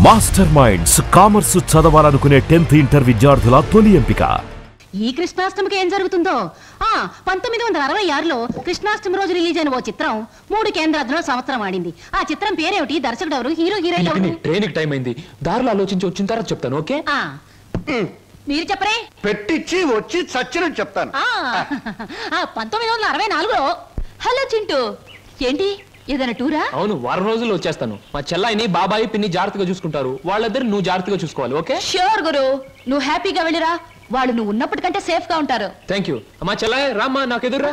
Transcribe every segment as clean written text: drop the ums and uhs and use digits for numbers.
Master minds commerce చదవాలనుకునే 10th inter విద్యార్థుల తొలి ఎంపిక. ఈ కృష్ణాష్టమికి ఏం జరుగుతుందో 1966లో కృష్ణాష్టమి రోజు రిలీజ్ అయిన ఓ చిత్రం 3 కేంద్రాల్లో సంవత్సరం ఆడింది. ఆ చిత్రం పేరేమిటి, దర్శకుడు ఎవరు, హీరో హీరోయిన్ ఎవరు? ట్రైనింగ్ టైం అయింది, దారిలో ఆలోచించి వచ్చిన తర్వాత చెప్తాను. ఓకే మీరు చెప్పరే, పెట్టించి వచ్చి చచ్చినట్టు చెప్తాను. 1964లో. హలో చింటూ, ఏంటి ఏదైనా టూరా? అవును, వారం రోజుల్లో వచ్చేస్తాను. మా చెల్లాయిని బాబాయి పిన్ని జాగ్రత్తగా చూసుకుంటారు, వాళ్ళిద్దరు నువ్వు జాగ్రత్తగా చూసుకోవాలి. ఓకే ష్యూర్ గురు, నువ్వు హ్యాపీగా వెళ్ళిరా, వాళ్ళు నువ్వు ఉన్నప్పటికంటే సేఫ్ గా ఉంటారు. Thank you. మా చెల్లాయి రామ్మా, నాకు ఎదురురా.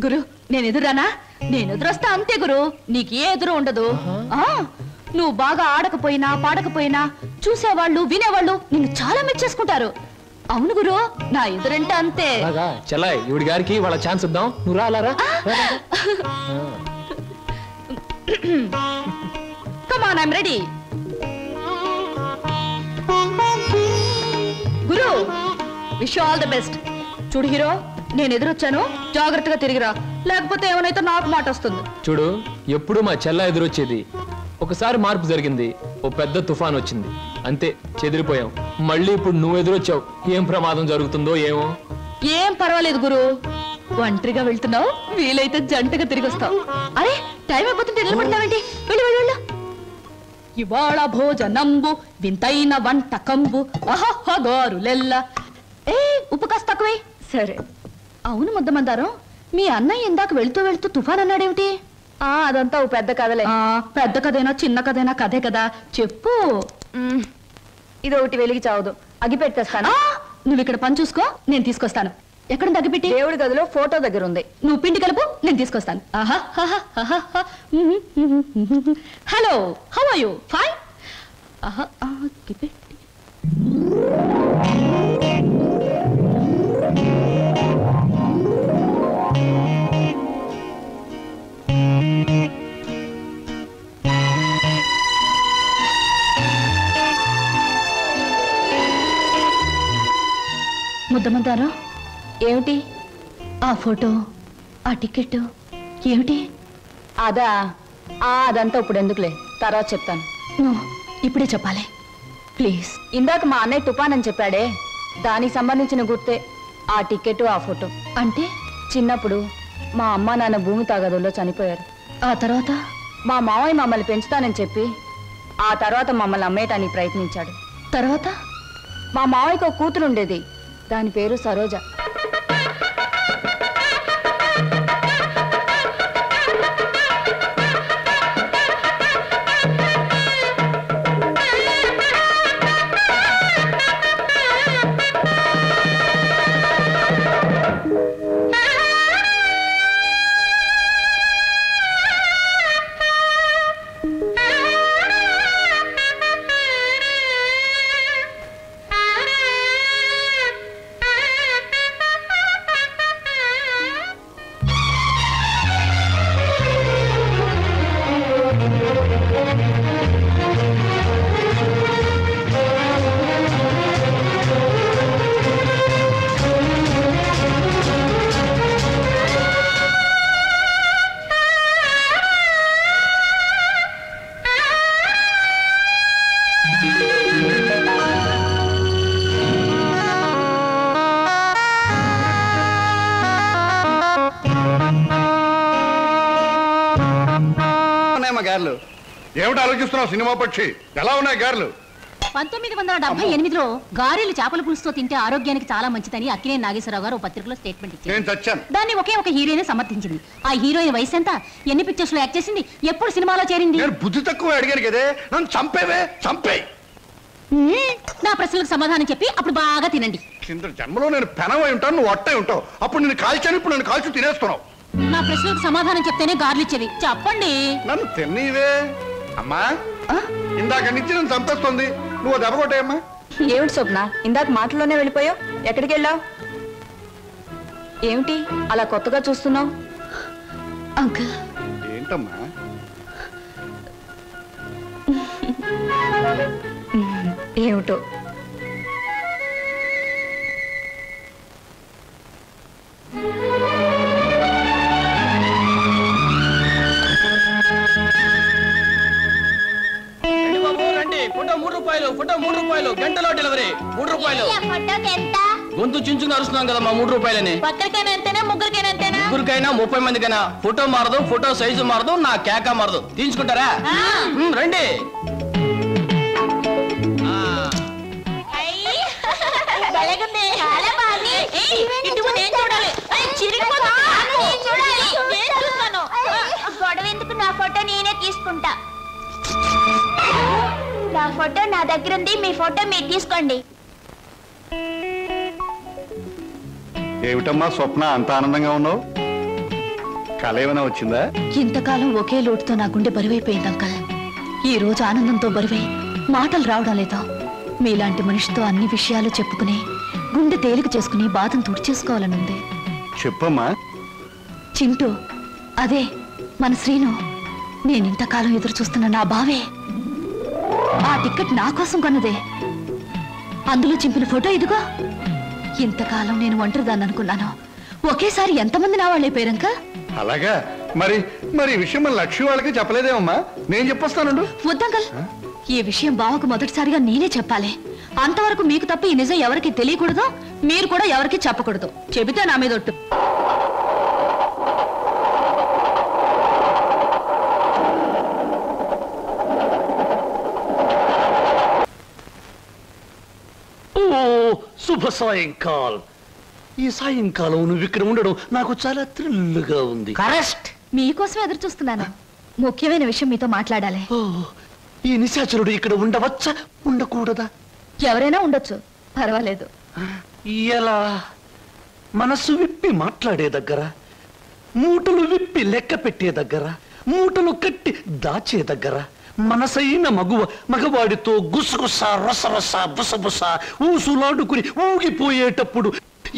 గురు, నేను ఎదురానా? నేను ఎదురొస్తా అంతే గురు, నీకు ఏ ఎదురు ఉండదు. నువ్వు బాగా ఆడకపోయినా పాడకపోయినా చూసేవాళ్ళు వినేవాళ్ళు నిన్ను చాలా మెచ్చేసుకుంటారు. అవును గురు, నా ఎదురంటే అంతే. చెల్లాయి, ఇవిడి గారికి వాళ్ళ ఛాన్స్ ఇద్దాం, నువ్వు రాలారా. Come on, I'm ready. గురు, విష్ ఆల్ ది బెస్ట్. చూడు హీరో, నేను ఎదురొచ్చాను, జాగ్రత్తగా తిరిగిరా, లేకపోతే ఏమైనా నాకు మాట వస్తుంది. చూడు, ఎప్పుడు మా చెల్ల ఎదురొచ్చేది. ఒకసారి మార్పు జరిగింది, ఓ పెద్ద తుఫాన్ వచ్చింది, అంతే చెదిరిపోయాం. మళ్ళీ ఇప్పుడు నువ్వు ఎదురొచ్చావు, ఏం ప్రమాదం జరుగుతుందో ఏమో. ఏం పర్వాలేదు గురు, ఒంటరిగా వెళ్తున్నావు, వీలైతే జంటగా తిరిగి వస్తావు. అరే టైం అయిపోతుంటే నిలబడతావేంటి, వెళ్ళు వెళ్ళు వెళ్ళు. ఇవాళ భోజనంబు వింతైన వంటకంబు అహహగారులెల్ల. ఉప్పు కాస్త తక్కువే. సరే. అవును ముద్దమందారం, మీ అన్నయ్య ఇందాక వెళ్తూ వెళ్తూ తుఫాన్ అన్నాడేమిటి? అదంతా ఓ పెద్ద కథలే. పెద్ద కథైనా చిన్న కథైనా కథే కదా, చెప్పు. ఇది ఒకటి వెలిగి చావదు, అగి పెట్టేస్తాను. నువ్వు ఇక్కడ పని చూసుకో, నేను తీసుకొస్తాను. ఎక్కడ తగ్గిపెట్టి? దేవుడి గదిలో ఫోటో దగ్గర ఉంది. నువ్వు పిండి కలుపు, నేను తీసుకొస్తాను. Hello, how are you? Fine. ముద్దమంతారా, ఏమిటి ఆ ఫోటో, ఆ టికెట్ ఏమిటి? అదంతా ఇప్పుడు ఎందుకులే, తర్వాత చెప్తాను. ఇప్పుడే చెప్పాలి ప్లీజ్. ఇందాక మా అన్నయ్య తుఫాన్ అని చెప్పాడే, దానికి సంబంధించిన గుర్తే ఆ టికెట్, ఆ ఫోటో. అంటే చిన్నప్పుడు మా అమ్మ నాన్న భూమి తాగదుల్లో చనిపోయారు. ఆ తర్వాత మా మావయ్య మమ్మల్ని పెంచుతానని చెప్పి ఆ తర్వాత మమ్మల్ని అమ్మేయటానికి ప్రయత్నించాడు. తర్వాత మా మావయ్యకు ఒక కూతురు ఉండేది, దాని పేరు సరోజ. ఏమిటి ఆలోచిస్తున్నావు సినిమా పక్షి? ఎలా ఉన్నాయి గారెలు? 1978లో గారెలు చేపల పులుసుతో తింటే ఆరోగ్యానికి చాలా మంచిదని అక్కినేని నాగేశ్వరరావు గారు పత్రికలో స్టేట్మెంట్ ఇచ్చారు. దాన్ని ఒకే ఒక హీరోయిన్ సమర్థించింది. ఆ హీరోయిన్ వయసు ఎంత, ఎన్ని పిక్చర్స్ లో యాక్ట్ చేసింది, ఎప్పుడు సినిమాలో చేరింది? నేను బుద్ధి తక్కువ అడిగాను కదే, నన్ను చంపేవే, చంపే. నా ప్రశ్నలకు సమాధానం చెప్పి అప్పుడు బాగా తినండి. కింద జన్మలో నేను పెనవై ఉంటాను, నువ్వు అట్టై ఉంటావు. అప్పుడు నేను కాల్చాను, ఇప్పుడు నన్ను కాల్చి తినేస్తున్నావు. నా ప్రశ్నలకు సమాధానం చెప్తేనే గార్లు ఇచ్చేది. చెప్పండి. నన్ను తిన్నీవే అమ్మా, ఇందాక నుంచి నన్ను చంపేస్తుంది. నువ్వు దెబ్బ కొట్టాయమ్మా. ఏమిటి స్వప్న, ఇందాక మాటల్లోనే వెళ్ళిపోయావు, ఎక్కడికి వెళ్ళావు? ఏమిటి అలా కొత్తగా చూస్తున్నావు? అంకుల్. ఏంటమ్మా? ఏమిటో రూపాయలు ఫోటో 3 రూపాయలు గంటలో డెలివరీ 3 రూపాయలు ఫోటోకి ఎంత? గొంతు చించుకుని అరుస్తున్నాం కదమ్మా 3 రూపాయలని ఒక్కరికైనా ఎంతేనా ముగ్గురికైనా ఎంతేనా? ముగ్గురికైనా 30 మందికైనా ఫోటో మారదు ఫోటో సైజు మారదు నా కేక మారదు తీసుకుంటారా రండి చాలా బాగుంది. ఇటు నేను చూడాలి. గొడవ ఎందుకు? నా ఫోటో నేనే తీసుకుంటా. నా ఫోటో నా దగ్గర ఉంది, మీ ఫోటో మీరు తీసుకోండి. ఏమిటమ్మా స్వప్న అంత ఆనందంగా ఉన్నావు? కళ ఏమైనా వచ్చిందా? ఇంతకాలం ఒకే లోటుతో నా గుండె బరువైపోయింది అంకల్. ఈ రోజు ఆనందంతో బరువై మాటలు రావడం లేదా. మీలాంటి మనిషితో అన్ని విషయాలు చెప్పుకుని గుండె తేలిక చేసుకుని బాధను తుడిచేసుకోవాలనుంది. చెప్పమ్మా. చింటూ, అదే మన శ్రీను. నేనింతకాలం ఎదురు చూస్తున్న నా బావే. ఆ టికెట్ నా కోసం కొన్నదే. అందులో చింపిన ఫోటో ఇదిగో. ఇంతకాలం నేను ఒంటరిదాన్ని అనుకున్నాను. ఒకేసారి ఎంతమంది నా వాళ్ళైపోయారంక. అలాగా? మరి మరి ఈ విషయం మన లక్ష్మి వాళ్ళకి చెప్పలేదేమమ్మా? నేను చెప్పొస్తానండు. వద్దంకల్, ఈ విషయం బావకు మొదటిసారిగా నేనే చెప్పాలి. అంతవరకు మీకు తప్ప ఈ నిజం ఎవరికి తెలియకూడదు, మీరు కూడా ఎవరికి చెప్పకూడదు. చెబితే నా మీద ఒట్టు. శుభ సాయంకాలం. ఈ సాయంకాలం నువ్వు ఇక్కడ ఉండడం నాకు చాలా థ్రిల్గా ఉంది. కరెక్ట్. మీకోసం ఎదురు చూస్తున్నాను. ముఖ్యమైన విషయం మీతో మాట్లాడాలి. ఈ నిశాచరుడు ఇక్కడ ఉండవచ్చా ఉండకూడదా? ఎవరైనా ఉండొచ్చు, పర్వాలేదు. ఎలా? మనసు విప్పి మాట్లాడే దగ్గర, మూటలు విప్పి లెక్క పెట్టే దగ్గర, మూటలు కట్టి దాచే దగ్గర, మనసైన మగవాడితో గుసగుస రసరస బుసబుస ఊసులాడుకుని ఊగిపోయేటప్పుడు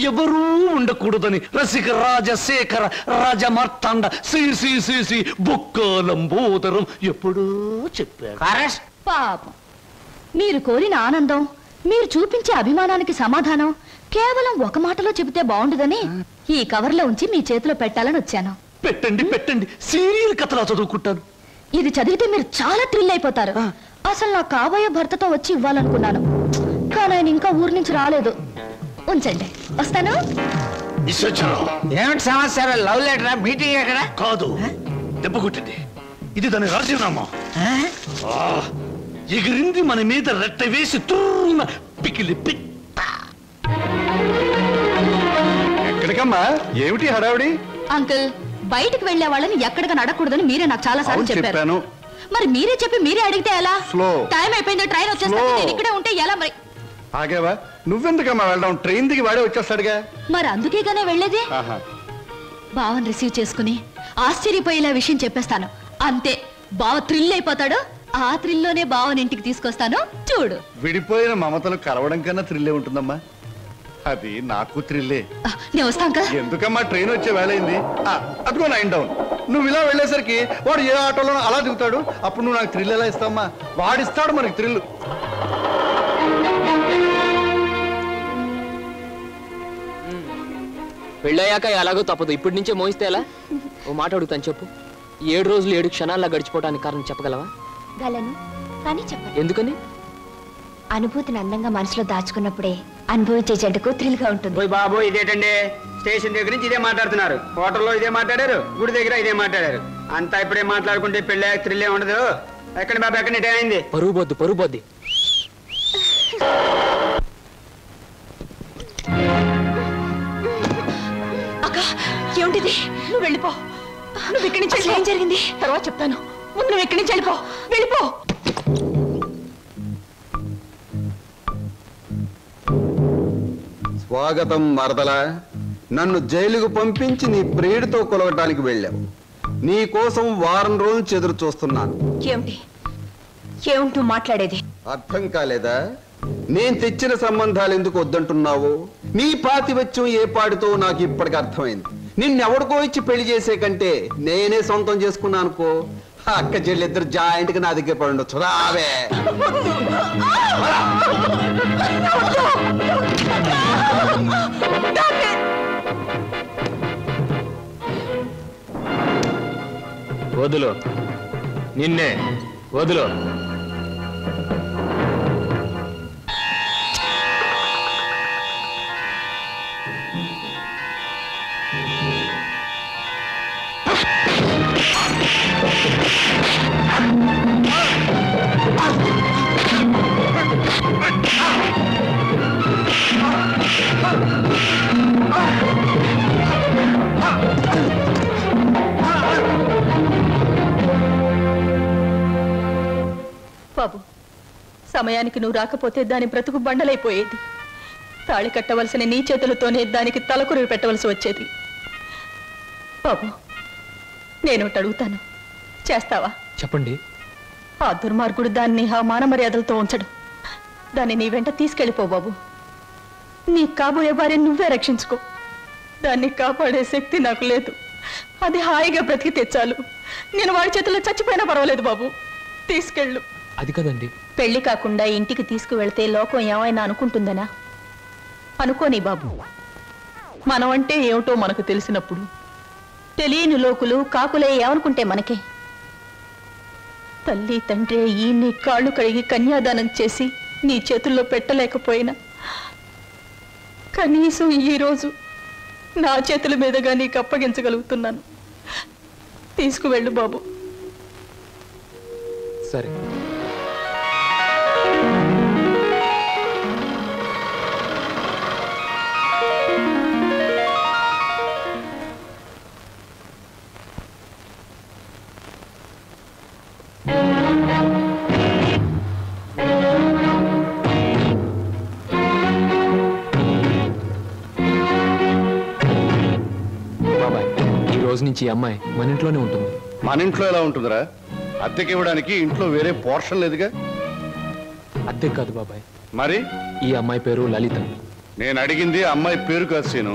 ఎవరూ ఉండకూడదని రసిక రాజశేఖర రాజమార్తాండ శ్రీ బొక్కలంబోదరం ఎప్పుడూ చెప్పాడు. పాపం, మీరు కోరిన ఆనందం, మీరు చూపించే అభిమానానికి సమాధానం కేవలం ఒక మాటలో చెబితే బాగుండదని ఈ కవర్లో ఉంచి మీ చేతిలో పెట్టాలని వచ్చాను. పెట్టండి పెట్టండి, సీరియల్ కథలా చదువుకుంటాను. ఇది చదివితే మీరు చాలా థ్రిల్ అయిపోతారు. అసలు నా కాబోయే భర్తతో వచ్చి ఇవ్వాలనుకున్నాను, కానీ ఆయన ఇంకా ఊరి నుంచి రాలేదు. ఉంచండి, వస్తాను. ఏమిటి సమాచారం? లవ్ లెటరా? మీటింగ్ ఎక్కడ? కాదు, దెబ్బ కొట్టింది. ఇది దాని రాజీనామా. ఎగిరింది మన మీద రెట్ట వేసి తూన పికిలి పిట్ట. ఎక్కడికమ్మా? ఏమిటి హడావిడి? అంకుల్, బయటికి వెళ్లే వాళ్ళని ఎక్కడికి అడగకూడదని మీరే నాకు చాలా సార్లు చెప్పారు. మరి మీరే చెప్పి మీరే అడిగితే ఎలా? టైం అయిపోయింది, ట్రైన్ వచ్చేస్తుంది. నేను ఇక్కడే ఉంటే ఎలా? మరి ఆగేవా? నువ్వెందుకమ్మా వెళ్ళడం? ట్రైన్ దిగి వాడే వచ్చేస్తాడుగా. మరి అందుకేగానే వెళ్ళేది. బావని రిసీవ్ చేసుకుని ఆశ్చర్యపోయేలా విషయం చెప్పేస్తాను, అంతే. బావ థ్రిల్ అయిపోతాడు. ఆ థ్రిల్లోనే బావని ఇంటికి తీసుకొస్తాను, చూడు. విడిపోయిన మమతలు కలవడం కన్నా థ్రిల్లే ఉంటుందమ్మా. అది నాకు థ్రిల్లే. నేను వస్తాను. ఎందుకమ్మా? ట్రైన్ వచ్చే వేళైంది. అదిగో 9 డౌన్. నువ్వు ఇలా వెళ్ళేసరికి వాడు ఏ ఆటోలో అలా దిగుతాడు. అప్పుడు నువ్వు నాకు థ్రిల్ ఎలా ఇస్తావమ్మా? వాడిస్తాడు మనకి థ్రిల్. పెళ్ళయ్యాక ఎలాగో తప్పదు. ఇప్పటి నుంచే మోయిస్తే ఎలా? ఓ మాట అడుగుతాను, చెప్పు. 7 రోజులు 7 క్షణాల్లో గడిచిపోవడానికి కారణం చెప్పగలవా? గలను, కానీ చెప్పండి. ఎందుకని? అనుభూతిని అందంగా మనసులో దాచుకున్నప్పుడే అనుభవించే జంటకు థ్రిల్గా ఉంటుంది. బాబు ఇదేటండి? స్టేషన్ దగ్గర నుంచి ఇదే మాట్లాడుతున్నారు, హోటల్లో ఇదే మాట్లాడారు, గుడి దగ్గర ఇదే మాట్లాడారు. అంతా ఇప్పుడే మాట్లాడుకుంటే పెళ్ళి థ్రిల్లే ఉండదు. ఎక్కడ బాబు, ఎక్కడ టైం అయింది? పరువు బొద్దు. అక్క, ఏమిటిది? నువ్వు వెళ్ళిపో. నువ్వు ఇక్కడి నుంచి ఏం జరిగింది తర్వాత చెప్తాను. ముందు నువ్వు ఇక్కడి నుంచి వెళ్ళిపో. స్వాగతం మరదల. నన్ను జైలుకు పంపించి నీ ప్రియుడితో కొలవటానికి వెళ్ళావు. నీ కోసం వారం రోజులు చెదురు చూస్తున్నాను. ఏమిటో మాట్లాడేది? అర్థం కాలేదా? నేను తెచ్చిన సంబంధాలు ఎందుకు వద్దంటున్నావు? నీ పాతివత్యం ఏ పాడితో నాకు ఇప్పటికి అర్థమైంది. నిన్నెవడికో ఇచ్చి పెళ్లి చేసే కంటే నేనే సొంతం చేసుకున్నానుకో, అక్క చెల్లిద్దరు జాయింట్ గా నా దగ్గర పడి ఉండొచ్చు. రావే. వదులు, నిన్నే వదులు. బాబు, సమయానికి నువ్వు రాకపోతే దాని బ్రతుకు బండలైపోయేది. తాళి కట్టవలసిన నీ చేతులతోనే దానికి తలకొరివి పెట్టవలసి వచ్చేది. బాబు, నేను అడుగుతాను, చేస్తావా? చెప్పండి. ఆ దుర్మార్గుడు దాన్ని ఆ మాన మర్యాదలతో ఉంచడు. దాన్ని నీ వెంట తీసుకెళ్ళిపో బాబు. నీ కాబోయే భార్యను నువ్వే రక్షించుకో. దాన్ని కాపాడే శక్తి నాకు లేదు. అది హాయిగా బ్రతికి తెచ్చాలు. నేను వాడి చేతుల్లో చచ్చిపోయినా పర్వాలేదు బాబు, తీసుకెళ్ళు. అది కదండి. పెళ్లి కాకుండా ఇంటికి తీసుకువెళ్తే లోకం ఏమైనా అనుకుంటుందనా? అనుకోని బాబు. మనం అంటే ఏమిటో మనకు తెలిసినప్పుడు తెలియని లోకులు కాకులే ఏమనుకుంటే మనకే? తల్లి తండ్రి ఈ నీ కాళ్ళు కడిగి కన్యాదానం చేసి నీ చేతుల్లో పెట్టలేకపోయినా కనీసం ఈరోజు నా చేతుల మీదుగా నీకు అప్పగించగలుగుతున్నాను. తీసుకువెళ్ళు బాబు. సరే. బాబాయ్, ఈ రోజు నుంచి ఈ అమ్మాయి మన ఇంట్లోనే ఉంటుంది. మన ఇంట్లో ఎలా ఉంటుందిరా? అద్దెకి ఇవ్వడానికి ఇంట్లో వేరే పోర్షన్ లేదుగా. అద్దె కాదు బాబాయ్, మరి ఈ అమ్మాయి పేరు లలిత. నేను అడిగింది అమ్మాయి పేరు కాదు సీను.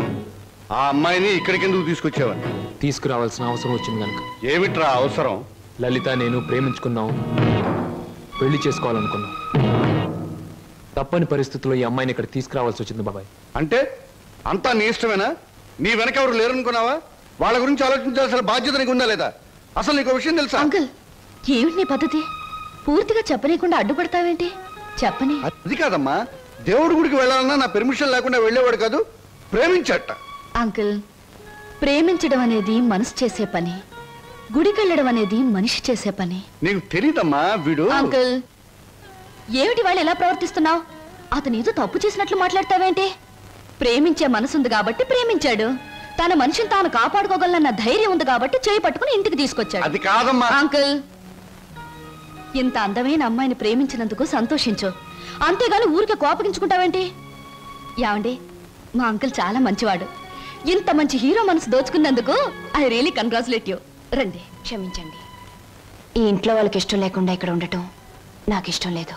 ఆ అమ్మాయిని ఇక్కడికి ఎందుకు తీసుకొచ్చావని. తీసుకురావాల్సిన అవసరం వచ్చింది కనుక. ఏమిట్రా అవసరం? లలిత నేను ప్రేమించుకున్నాం, పెళ్లి చేసుకోవాలనుకున్నాం. తప్పని పరిస్థితుల్లో ఈ అమ్మాయిని ఇక్కడ తీసుకురావాల్సి వచ్చింది బాబాయ్. అంటే అంతా నీ ఇష్టమేనా? నీ వెనక ఎవరు లేరనుకున్నావా? వాళ్ళ గురించి ఆలోచించాల్సిన బాధ్యత నీకు ఉందా లేదా? అసలు నీకు విషయం తెలుసా? అంకుల్, ఏమిటి నీ పద్ధతి? పూర్తిగా చెప్పనీయకుండా అడ్డుపడతావేంటి? చెప్పని. అది కాదమ్మా, దేవుడి గుడికి వెళ్ళాలన్నా నా పెర్మిషన్ లేకుండా వెళ్ళేవాడు కాదు, ప్రేమించట. అంకుల్, ప్రేమించడం అనేది మనసు చేసే పని, గుడికెళ్ళడం అనేది మనిషి చేసే పని. నీకు తెలీదమ్మా వీడు. అంకుల్, ఏమిటి వాళ్ళు ఎలా ప్రవర్తిస్తున్నావు? అతను ఏదో తప్పు చేసినట్లు మాట్లాడతావేంటి? ప్రేమించే మనసుంది కాబట్టి ప్రేమించాడు. తన మనిషిని తాను కాపాడుకోగలన్న ధైర్యం ఉంది కాబట్టి చేయి పట్టుకుని ఇంటికి తీసుకొచ్చాడు. అది కాదమ్మా. అంకుల్, ఇంత అందమైన అమ్మాయిని ప్రేమించినందుకు సంతోషించు, అంతేగాని ఊరికే కోపగించుకుంటావేంటి? యావండి, మా అంకుల్ చాలా మంచివాడు. ఇంత మంచి హీరో మనసు దోచుకున్నందుకు ఐ రియలీ కంగ్రాచులేట్ యూ. రండి. క్షమించండి, ఈ ఇంట్లో వాళ్ళకి ఇష్టం లేకుండా ఇక్కడ ఉండటం నాకు ఇష్టం లేదు.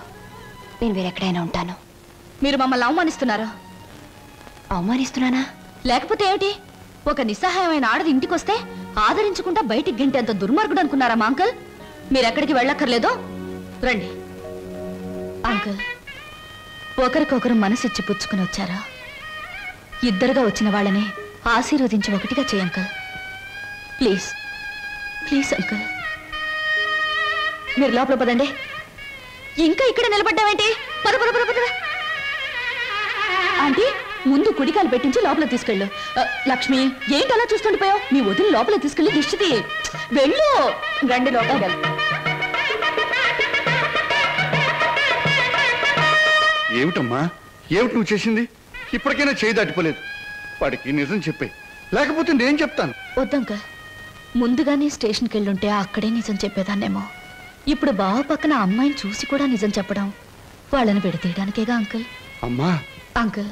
నేను వేరెక్కడైనా ఉంటాను. మీరు మమ్మల్ని అవమానిస్తున్నారా? అవమానిస్తున్నానా? లేకపోతే ఏమిటి? ఒక నిస్సహాయమైన ఆడది ఇంటికొస్తే ఆదరించకుండా బయటికి గింటేంత దుర్మార్గుడు అనుకున్నారా మా అంకుల్? మీరెక్కడికి వెళ్ళక్కర్లేదో, రండి. అంకుల్, ఒకరికొకరు మనసిచ్చి పుచ్చుకుని వచ్చారా? ఇద్దరుగా వచ్చిన వాళ్ళని ఆశీర్వదించి ఒకటిగా చేయ అంకుల్. ప్లీజ్ ప్లీజ్ అంకుల్, మీరు లోపల పదండి. ఇంకా ఇక్కడ నిలబడ్డావేంటి? పద పద పద పద. ఆంటీ, ముందు కుడికాలు పెట్టించి లోపల తీసుకెళ్ళు. లక్ష్మి, ఏంటి అలా చూస్తుండిపోయావు? మీ వదిన లోపల తీసుకెళ్ళి దిష్టిది. వెళ్ళు. రండి లోపల. ఏమిటమ్మా, ఏమిటి నువ్వు చేసింది? ఇప్పటికైనా చేయి దాటిపోలేదు. వాడికి నిజం చెప్పే, లేకపోతే నేను చెప్తాను. వద్దంక, ముందుగానే స్టేషన్కి వెళ్ళుంటే అక్కడే నిజం చెప్పేదాన్నేమో. ఇప్పుడు బావ పక్కన అమ్మాయిని చూసి కూడా నిజం చెప్పడం వాళ్ళని విడతీయడానికేగా అంకుల్. అమ్మా. అంకుల్,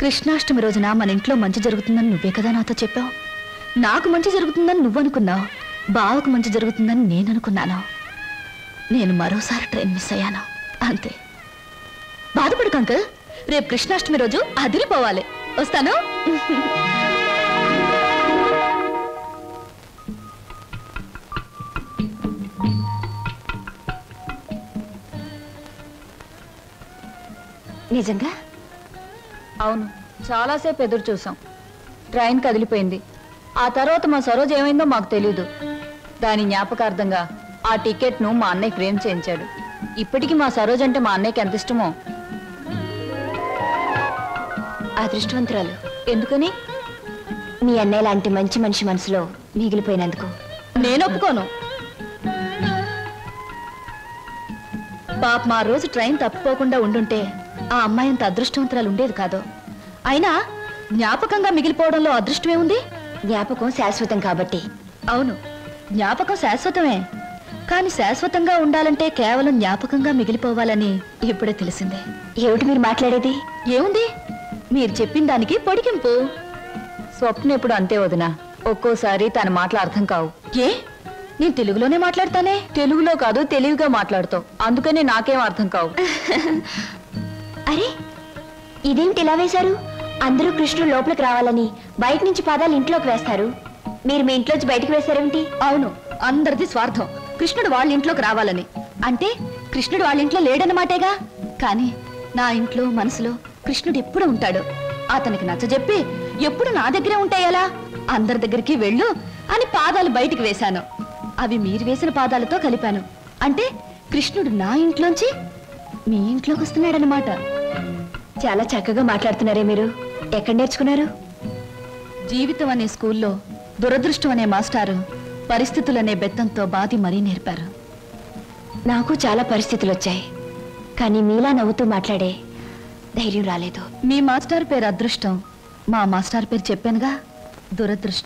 కృష్ణాష్టమి రోజున మన ఇంట్లో మంచి జరుగుతుందని నువ్వే కదా నాతో చెప్పావు. నాకు మంచి జరుగుతుందని నువ్వు అనుకున్నావు, బావకు మంచి జరుగుతుందని నేను అనుకున్నాను. నేను మరోసారి ట్రైన్ మిస్ అయ్యాను, అంతే. బాధపడకు అంకుల్, రేపు కృష్ణాష్టమి రోజు అదిరిపోవాలి. వస్తాను. నిజంగా? అవును, చాలాసేపు ఎదురు చూసాం. ట్రైన్ కదిలిపోయింది. ఆ తర్వాత మా సరోజ్ ఏమైందో మాకు తెలీదు. దాని జ్ఞాపకార్థంగా ఆ టికెట్ను మా అన్నయ్య ఫ్రేమ్ చేయించాడు. ఇప్పటికీ మా సరోజ్ అంటే మా అన్నయ్యకి ఎంత ఇష్టమో. అదృష్టవంతురాలు. ఎందుకని? మీ అన్నయ్య లాంటి మంచి మనిషి మనసులో మిగిలిపోయినందుకు. నేను ఒప్పుకోను. పాప మా రోజు ట్రైన్ తప్పిపోకుండా ఉండుంటే ఆ అమ్మాయి అంత అదృష్టవంతురాలు ఉండేది కాదు. అయినా జ్ఞాపకంగా మిగిలిపోవడంలో అదృష్టమే ఉంది. జ్ఞాపకం శాశ్వతం కాబట్టి. అవును, జ్ఞాపకం శాశ్వతమే. కానీ శాశ్వతంగా ఉండాలంటే కేవలం జ్ఞాపకంగా మిగిలిపోవాలని ఇప్పుడే తెలిసిందే. ఏమిటి మీరు మాట్లాడేది? ఏముంది, మీరు చెప్పిన దానికి పొడిగింపు. స్వప్న ఎప్పుడు అంతే వదినా, ఒక్కోసారి తన మాటలు అర్థం కావు. ఏ, నేను తెలుగులోనే మాట్లాడతానే. తెలుగులో కాదు, తెలివిగా మాట్లాడుతావు, అందుకనే నాకేం అర్థం కావు. అరే ఇదేంటి ఇలా వేశారు? అందరూ కృష్ణుడు లోపలికి రావాలని బయట నుంచి పాదాలు ఇంట్లోకి వేస్తారు, మీరు మీ ఇంట్లోంచి బయటకు వేశారేమిటి? అవును, అందరిది స్వార్థం. కృష్ణుడు వాళ్ళ ఇంట్లోకి రావాలని. అంటే కృష్ణుడు వాళ్ళ ఇంట్లో లేడన్నమాటేగా. కానీ నా ఇంట్లో మనసులో కృష్ణుడు ఎప్పుడు ఉంటాడు. అతనికి నచ్చజెప్పి ఎప్పుడు నా దగ్గరే ఉంటాయలా? అందరి దగ్గరికి వెళ్ళు అని పాదాలు బయటికి వేశాను. అవి మీరు వేసిన పాదాలతో కలిపాను. అంటే కృష్ణుడు నా ఇంట్లోంచి మీ ఇంట్లోకి వస్తున్నాడనమాట. చాలా చక్కగా మాట్లాడుతున్నారే మీరు. ఎక్కడ నేర్చుకున్నారు? జీవితం అనే స్కూల్లో దురదృష్టం అనే మాస్టారు పరిస్థితులనే బెత్తంతో బాధి మరీ నేర్పారు. నాకు చాలా పరిస్థితులు వచ్చాయి, కానీ మీలా నవ్వుతూ మాట్లాడే ధైర్యం రాలేదు. మీ మాస్టర్ పేరు అదృష్టం, మా మాస్టర్ పేరు చెప్పానుగా, దురదృష్టం.